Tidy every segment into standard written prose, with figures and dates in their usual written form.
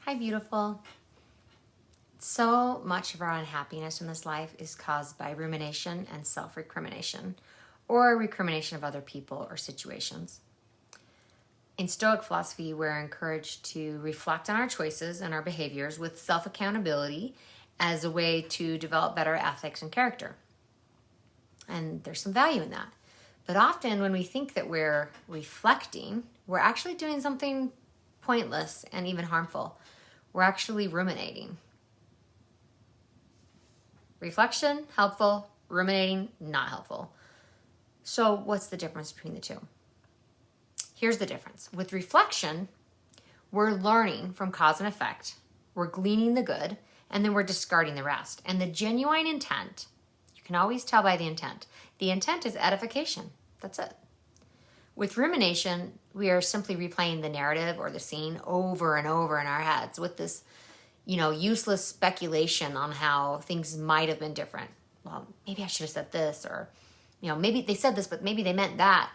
Hi, beautiful. So much of our unhappiness in this life is caused by rumination and self-recrimination, or recrimination of other people or situations. In Stoic philosophy, we're encouraged to reflect on our choices and our behaviors with self-accountability as a way to develop better ethics and character. And there's some value in that. But often when we think that we're reflecting, we're actually doing something pointless and even harmful. We're actually ruminating. Reflection, helpful. Ruminating, not helpful. So what's the difference between the two? Here's the difference. With reflection, we're learning from cause and effect. We're gleaning the good, and then we're discarding the rest. And the genuine intent, you can always tell by the intent. The intent is edification. That's it. With rumination, we are simply replaying the narrative or the scene over and over in our heads with this, useless speculation on how things might have been different. Well, maybe I should have said this, or, maybe they said this, but maybe they meant that.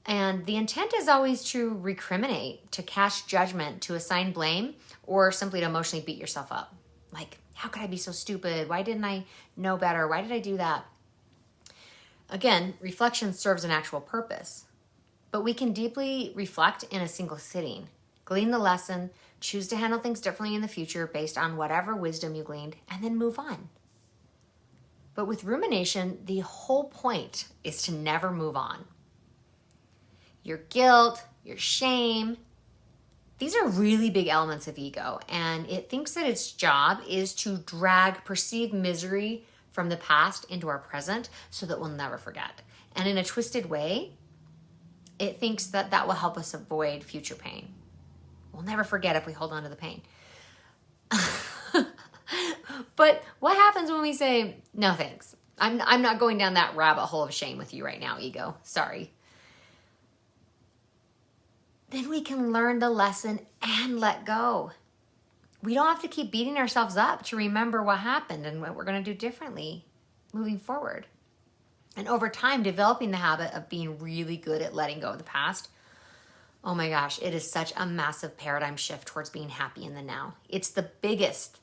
And the intent is always to recriminate, to cast judgment, to assign blame, or simply to emotionally beat yourself up. Like, how could I be so stupid? Why didn't I know better? Why did I do that? Again, reflection serves an actual purpose. But we can deeply reflect in a single sitting, glean the lesson, choose to handle things differently in the future based on whatever wisdom you gleaned, and then move on. But with rumination, the whole point is to never move on. Your guilt, your shame, these are really big elements of ego, and it thinks that its job is to drag perceived misery from the past into our present so that we'll never forget. And in a twisted way, it thinks that that will help us avoid future pain. We'll never forget if we hold on to the pain. But what happens when we say, no thanks? I'm not going down that rabbit hole of shame with you right now, ego. Sorry. Then we can learn the lesson and let go. We don't have to keep beating ourselves up to remember what happened and what we're going to do differently moving forward. And over time, developing the habit of being really good at letting go of the past, oh my gosh, it is such a massive paradigm shift towards being happy in the now. It's the biggest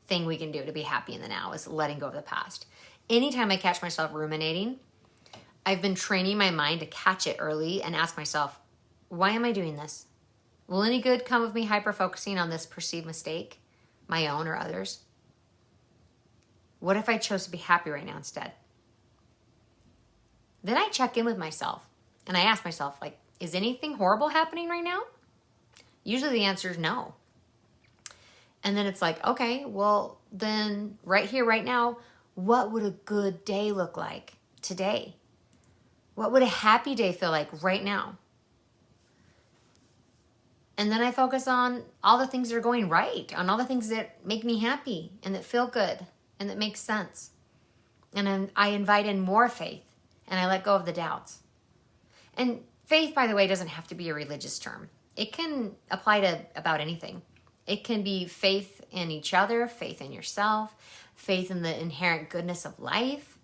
thing we can do to be happy in the now is letting go of the past. Anytime I catch myself ruminating, I've been training my mind to catch it early and ask myself, why am I doing this? Will any good come of me hyper-focusing on this perceived mistake, my own or others? What if I chose to be happy right now instead? Then I check in with myself and I ask myself, is anything horrible happening right now? Usually the answer is no. And then it's okay, well, then right here, right now, what would a good day look like today? What would a happy day feel like right now? And then I focus on all the things that are going right, on all the things that make me happy and that feel good and that make sense. And then I invite in more faith and I let go of the doubts. And faith, by the way, doesn't have to be a religious term. It can apply to about anything. It can be faith in each other, faith in yourself, faith in the inherent goodness of life.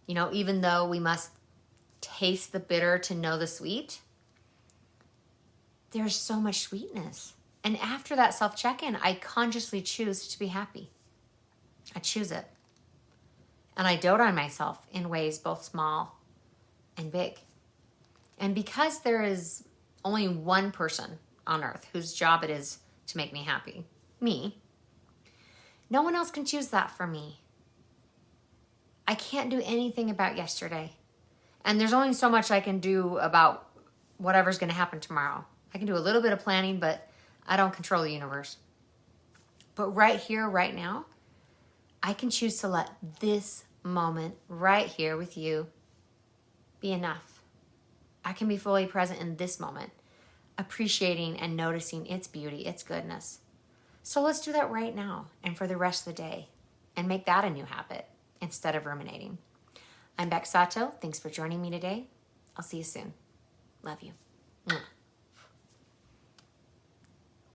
Even though we must taste the bitter to know the sweet, there's so much sweetness. And after that self-check-in, I consciously choose to be happy. I choose it. And I dote on myself in ways both small and big. And because there is only one person on earth whose job it is to make me happy, me, no one else can choose that for me. I can't do anything about yesterday. And there's only so much I can do about whatever's going to happen tomorrow. I can do a little bit of planning, but I don't control the universe. But right here, right now, I can choose to let this moment right here with you be enough. I can be fully present in this moment, appreciating and noticing its beauty, its goodness. So let's do that right now and for the rest of the day and make that a new habit instead of ruminating. I'm Beck Sato. Thanks for joining me today. I'll see you soon. Love you. Mwah.